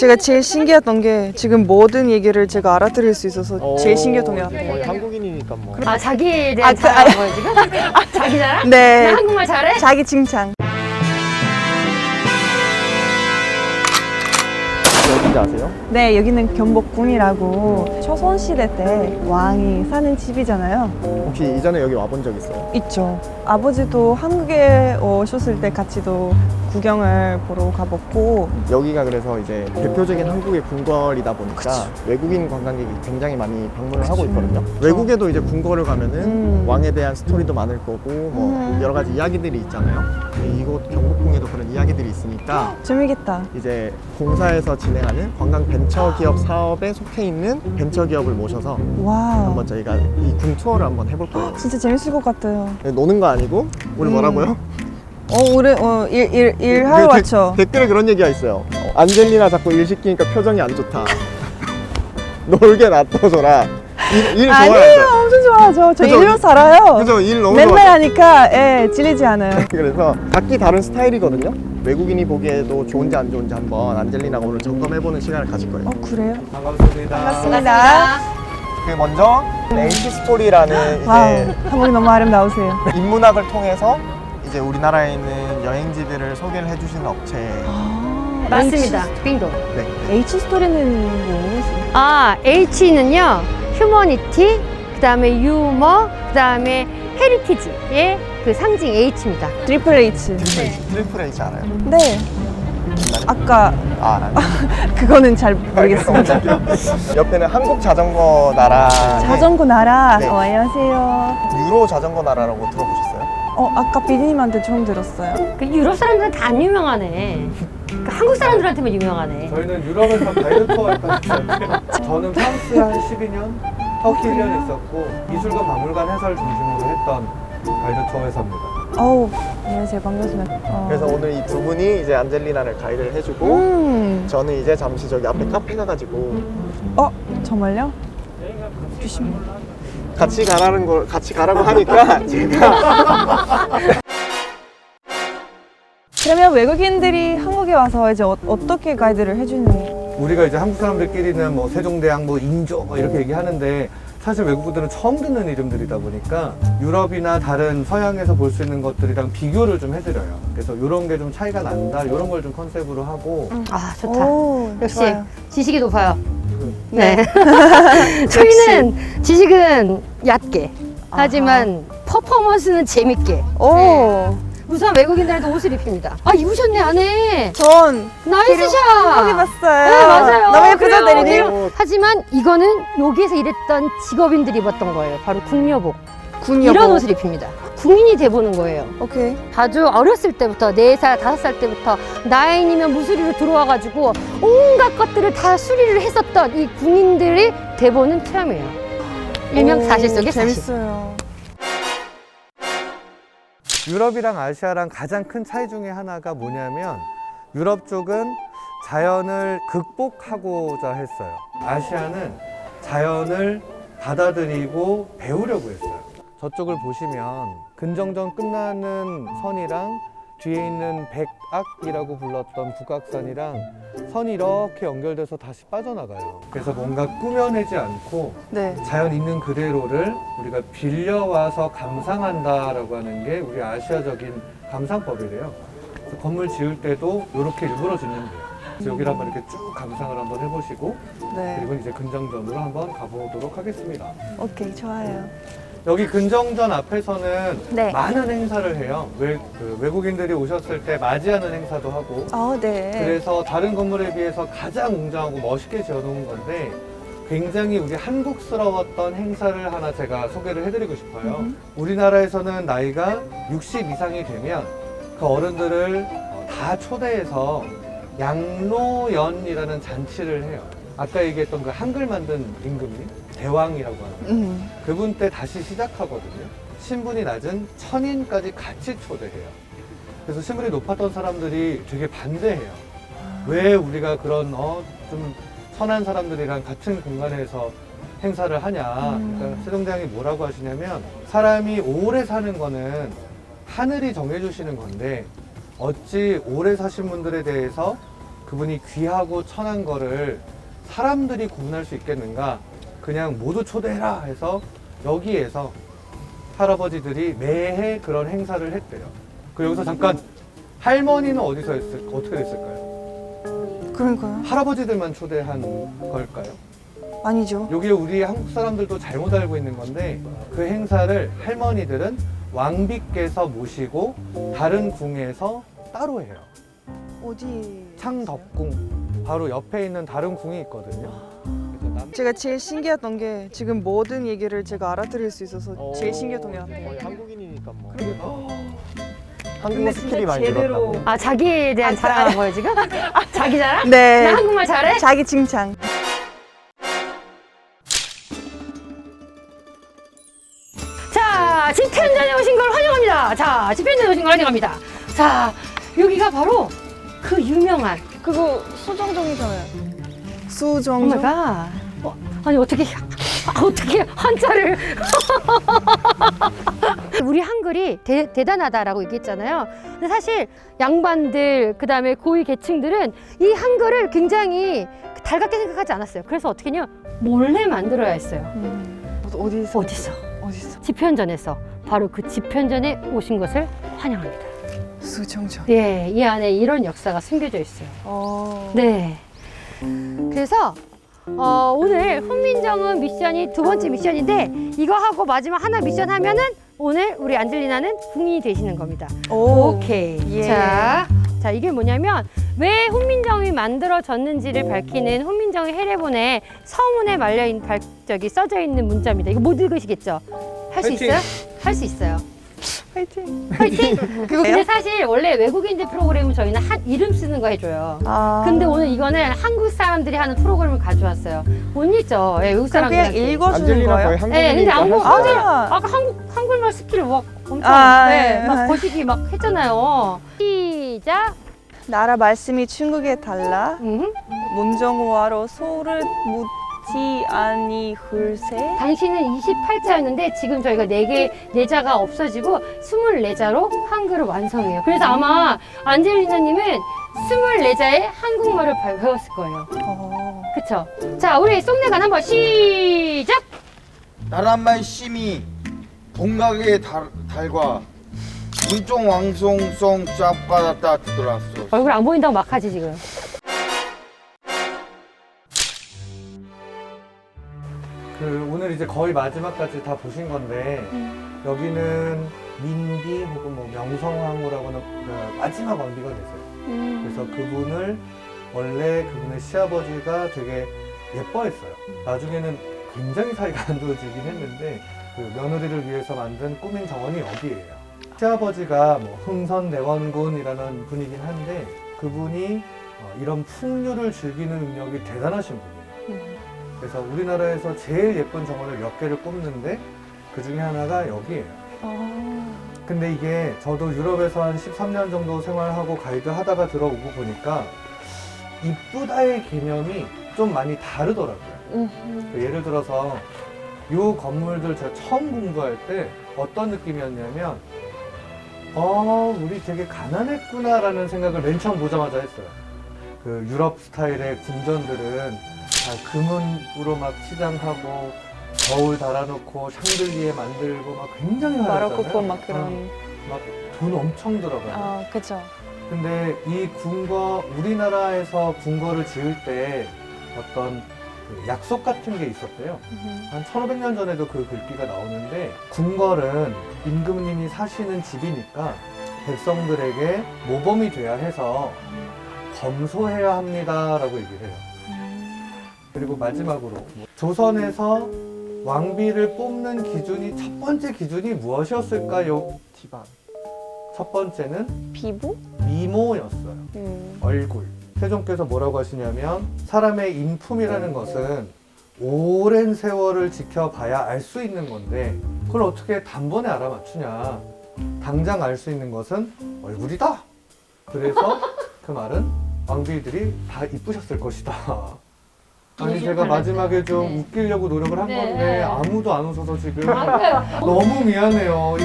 제가 제일 신기했던 게 지금 모든 얘기를 제가 알아들을 수 있어서 제일 신기했던 게 같아요. 거의 한국인이니까 뭐. 아, 자기에 대한 자랑한 거예요, 지금? 자기 자랑? 네. 나 한국말 잘해? 자기 칭찬. 어딘지 아세요? 네, 여기는 경복궁이라고 조선시대 때 왕이 사는 집이잖아요. 혹시 이전에 여기 와본 적 있어요? 있죠. 아버지도 한국에 오셨을 때 같이도 구경을 보러 가봤고. 여기가 그래서 이제 대표적인 한국의 궁궐이다 보니까 그쵸. 외국인 관광객이 굉장히 많이 방문을 하고 있거든요. 외국에도 이제 궁궐을 가면은 왕에 대한 스토리도 많을 거고 뭐 여러 가지 이야기들이 있잖아요. 이곳 경복궁에도 그런 이야기들이 있으니까 재미있겠다. 이제 공사에서 진행하는 관광 벤처기업 사업에 속해 있는 벤처기업을 모셔서 와우. 한번 저희가 이 궁 투어를 한번 해볼 거예요. 진짜 재밌을 것 같아요. 노는 거 아니고 우리 뭐라고요? 우리 일하러 왔죠. 댓글에 그런 얘기가 있어요. 안젤리나 자꾸 일 시키니까 표정이 안 좋다. 놀게 놔둬줘라. 일 좋아요. 아니에요, 엄청 좋아하죠. 저 그죠? 일로 살아요. 그죠? 일 너무 맨날 좋아. 하니까 질리지 않아요. 그래서 각기 다른 스타일이거든요. 외국인이 보기에도 좋은지 안 좋은지 한번 안젤리나가 오늘 점검해보는 시간을 가질 거예요. 그래요? 반갑습니다. 반갑습니다. 그 먼저 H 스토리라는 와우, 이제 한국이 너무 아름다우세요. 인문학을 통해서 이제 우리나라에 있는 여행지들을 소개를 해주시는 업체예요. 맞습니다. 빙고. 네. H 스토리는 뭐예요? 아, H는요, 휴머니티, 그 다음에 유머, 그 다음에 헤리티지의 그 상징 H입니다. 트리플 H. 트리플 H 알아요? 네. 아까 아, 그거는 잘 모르겠습니다. 옆에는 한국 자전거 나라. 자전거 나라. 네. 안녕하세요. 유로 자전거 나라라고 들어보셨어요? 아까 비디님한테 처음 들었어요. 그 유럽 사람들은 다 안 유명하네. 그 한국 사람들한테만 유명하네. 저희는 유럽에서 가이드 투어 했던 거예요. 저는 프랑스에 한 12년, 터키 1년 있었고 미술과 박물관 해설 중심으로 했던 가이드 투어 회사입니다. 안녕하세요. 반갑습니다. 그래서 오늘 이 두 분이 이제 안젤리나를 가이드를 해주고 저는 이제 잠시 저기 앞에 카페 가가지고 정말요? 조심. 같이 가라고 하니까 제가 그러면 외국인들이 한국에 와서 이제 어떻게 가이드를 해주는? 우리가 이제 한국 사람들끼리는 뭐 세종대왕, 뭐 인조 뭐 이렇게 얘기하는데 사실 외국분들은 처음 듣는 이름들이다 보니까 유럽이나 다른 서양에서 볼 수 있는 것들이랑 비교를 좀 해드려요. 그래서 이런 게 좀 차이가 난다, 이런 걸 좀 컨셉으로 하고 아, 좋다. 역시 좋아요. 지식이 높아요. 네. 저희는 지식은 얕게, 하지만 퍼포먼스는 재밌게. 오. 우선 외국인들한테 옷을 입힙니다. 아, 입으셨네, 안에. 전 나이스 샷! 한국 입었어요. 네, 맞아요. 너무 예쁘죠, 그래요, 대리님? 그래요. 하지만 이거는 여기에서 일했던 직업인들이 입었던 거예요. 바로 궁여복. 이런 옷을 입힙니다. 궁인이 돼보는 거예요. 오케이. 아주 어렸을 때부터 4살, 5살 때부터 나인이면 무수리로 들어와가지고 온갖 것들을 다 수리를 했었던 이 궁인들이 돼보는 체험이에요. 일명 사실 속의 사실. 재밌어요. 유럽이랑 아시아랑 가장 큰 차이 중에 하나가 뭐냐면 유럽 쪽은 자연을 극복하고자 했어요. 아시아는 자연을 받아들이고 배우려고 했어요. 저쪽을 보시면 근정전 끝나는 선이랑 뒤에 있는 백악이라고 불렀던 북악산이랑 선이 이렇게 연결돼서 다시 빠져나가요. 그래서 뭔가 꾸며내지 않고 네. 자연 있는 그대로를 우리가 빌려와서 감상한다라고 하는 게 우리 아시아적인 감상법이래요. 그래서 건물 지을 때도 이렇게 일부러 짓는데요. 그래서 여기를 한번 이렇게 쭉 감상을 한번 해보시고 네. 그리고 이제 근정전으로 한번 가보도록 하겠습니다. 오케이, 좋아요. 여기 근정전 앞에서는 네. 많은 행사를 해요. 외국인들이 오셨을 때 맞이하는 행사도 하고 네. 그래서 다른 건물에 비해서 가장 웅장하고 멋있게 지어놓은 건데 굉장히 우리 한국스러웠던 행사를 하나 제가 소개를 해드리고 싶어요. 우리나라에서는 나이가 60 이상이 되면 그 어른들을 다 초대해서 양로연이라는 잔치를 해요. 아까 얘기했던 그 한글 만든 임금님, 대왕이라고 하는 그분 때 다시 시작하거든요. 신분이 낮은 천인까지 같이 초대해요. 그래서 신분이 높았던 사람들이 되게 반대해요. 왜 우리가 그런 좀 선한 사람들이랑 같은 공간에서 행사를 하냐. 그러니까 세종대왕이 뭐라고 하시냐면 사람이 오래 사는 거는 하늘이 정해주시는 건데 어찌 오래 사신 분들에 대해서 그 그분이 귀하고 천한 거를 사람들이 구분할 수 있겠는가? 그냥 모두 초대해라 해서 여기에서 할아버지들이 매해 그런 행사를 했대요. 그 여기서 잠깐 할머니는 어디서 어떻게 됐을까요? 그러니까요. 할아버지들만 초대한 걸까요? 아니죠. 여기 우리 한국 사람들도 잘못 알고 있는 건데 그 행사를 할머니들은 왕비께서 모시고 다른 궁에서 따로 해요. 어디? 창덕궁 바로 옆에 있는 다른 궁이 있거든요. 그래서 제가 제일 신기했던 게 지금 모든 얘기를 제가 알아들을 수 있어서 제일 신기했던 게 같아요. 거의 한국인이니까 뭐. 근데 한국어 진짜 스킬이 많이 제대로- 늘었다. 아, 자기에 대한 자랑한 거예요, 지금? 자기 자랑? 네. 나 한국말 잘해? 자기 칭찬. 자, 집현전에 오신 걸 환영합니다. 자, 집현전에 오신 걸 환영합니다. 자, 여기가 바로 그 유명한 그거 수정정이잖아요. 수정정. 오마이갓. 아니 어떻게 한자를 우리 한글이 대단하다라고 얘기했잖아요. 근데 사실 양반들 그다음에 고위 계층들은 이 한글을 굉장히 달갑게 생각하지 않았어요. 그래서 어떻게 했냐? 몰래 만들어야 했어요. 어디서? 집현전에서 바로 그 집현전에 오신 것을 환영합니다. 수정정. 예, 이 안에 이런 역사가 숨겨져 있어요. 네. 그래서 오늘 훈민정음 미션이 두 번째 미션인데 이거 하고 마지막 하나 미션 하면은 오늘 우리 안젤리나는 궁인이 되시는 겁니다. 오케이. 예. 자, 이게 뭐냐면 왜 훈민정음이 만들어졌는지를 밝히는 훈민정음 해례본에 서문에 저기 써져 있는 문자입니다. 이거 못 읽으시겠죠? 할 수 화이팅! 있어요? 할 수 있어요. 화이팅. 화이팅! 그거요? 근데 사실 원래 외국인들 프로그램은 저희는 이름 쓰는 거 해줘요. 근데 오늘 이거는 한국 사람들이 하는 프로그램을 가져왔어요. 못 읽죠? 예, 외국 그럼 그냥 사람들한테. 읽어주는 안젤리나 거예요? 거의 네, 근데 한국인이니까 아무 할수 있어요. 아까 한국말 스킬을 막 엄청 네. 막 거시기 막 했잖아요. 시작. 나라 말씀이 중국에 달라 음. 문정호화로 소를 묻지 아니 글쎄. 당신은 28자였는데 지금 저희가 4자가 없어지고 24자로 한글을 완성해요. 그래서 아마 안젤리나님은 24자의 한국말을 배웠을 거예요. 그쵸? 자, 우리 송내관 한번 시작! 나란 말씀이 동각의 달과 문종 왕송송 짭받았다 두드렸어. 얼굴 안 보인다고 막 하지 지금. 오늘 이제 거의 마지막까지 다 보신 건데 여기는 민비 혹은 뭐 명성황후라고는 그 마지막 왕비가 되세요. 그래서 그분을 원래 그분의 시아버지가 되게 예뻐했어요. 나중에는 굉장히 사이가 안 좋아지긴 했는데 그 며느리를 위해서 만든 꾸민 정원이 여기예요. 시아버지가 뭐 흥선대원군이라는 분이긴 한데 그분이 이런 풍류를 즐기는 능력이 대단하신 분이에요. 그래서 우리나라에서 제일 예쁜 정원을 몇 개를 꼽는데 그 중에 하나가 여기예요. 근데 이게 저도 유럽에서 한 13년 정도 생활하고 가이드 하다가 들어오고 보니까 이쁘다의 개념이 좀 많이 다르더라고요. 예를 들어서 이 건물들 제가 처음 공부할 때 어떤 느낌이었냐면 우리 되게 가난했구나라는 생각을 맨 처음 보자마자 했어요. 그 유럽 스타일의 궁전들은 다 금은으로 막 치장하고 거울 달아놓고 샹들리에 만들고 막 굉장히 마로코코 화려하잖아요. 막 그런. 막 돈 엄청 들어가요. 그쵸. 근데 이 궁궐, 우리나라에서 궁궐을 지을 때 어떤 그 약속 같은 게 있었대요. 한 1500년 전에도 그 글귀가 나오는데 궁궐은 임금님이 사시는 집이니까 백성들에게 모범이 돼야 해서 검소해야 합니다라고 얘기를 해요. 그리고 마지막으로 조선에서 왕비를 뽑는 기준이 첫 번째 기준이 무엇이었을까요? 티반. 첫 번째는 피부? 미모였어요. 얼굴. 세종께서 뭐라고 하시냐면 사람의 인품이라는 것은 오랜 세월을 지켜봐야 알 수 있는 건데 그걸 어떻게 단번에 알아맞추냐. 당장 알 수 있는 것은 얼굴이다. 그래서 그 말은 왕비들이 다 이쁘셨을 것이다. 아니 제가 마지막에 좀 네. 웃기려고 노력을 한 네. 건데 아무도 안 웃어서 지금 맞아요. 너무 미안해요.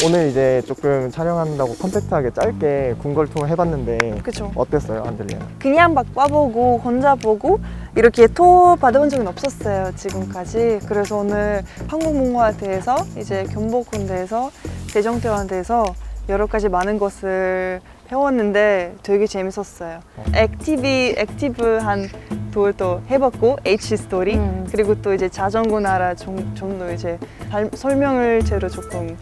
오늘 이제 조금 촬영한다고 컴팩트하게 짧게 궁궐 투어 해봤는데 그쵸. 어땠어요, 안젤리나? 그냥 막 와보고 혼자 보고 이렇게 투어 받아본 적은 없었어요 지금까지. 그래서 오늘 한국문화대에서 이제 경복궁대에서 대정대원대에서 여러 가지 많은 것을 배웠는데 되게 재밌었어요. 액티브한 투어도 해봤고 H 스토리 그리고 또 이제 자전거 나라 좀 더 이제 설명을 제로 조금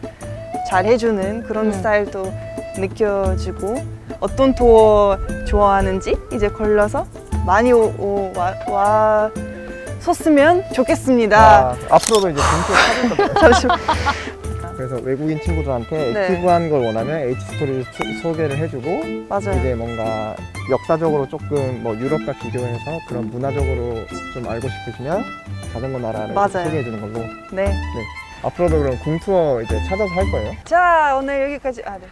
잘 해주는 그런 스타일도 느껴지고 어떤 투어 좋아하는지 이제 걸러서 많이 왔었으면 좋겠습니다. 아, 앞으로도 이제 본투어 찾을 거예요. 잠시만. 그래서 외국인 친구들한테 네. 액티브한 걸 원하면 H스토리를 소개를 해주고 맞아요. 이제 뭔가 역사적으로 조금 뭐 유럽과 비교해서 그런 문화적으로 좀 알고 싶으시면 자전거 나라를 맞아요. 소개해 주는 걸로. 네. 네. 앞으로도 그럼 궁투어 이제 찾아서 할 거예요. 자 오늘 여기까지. 아 네.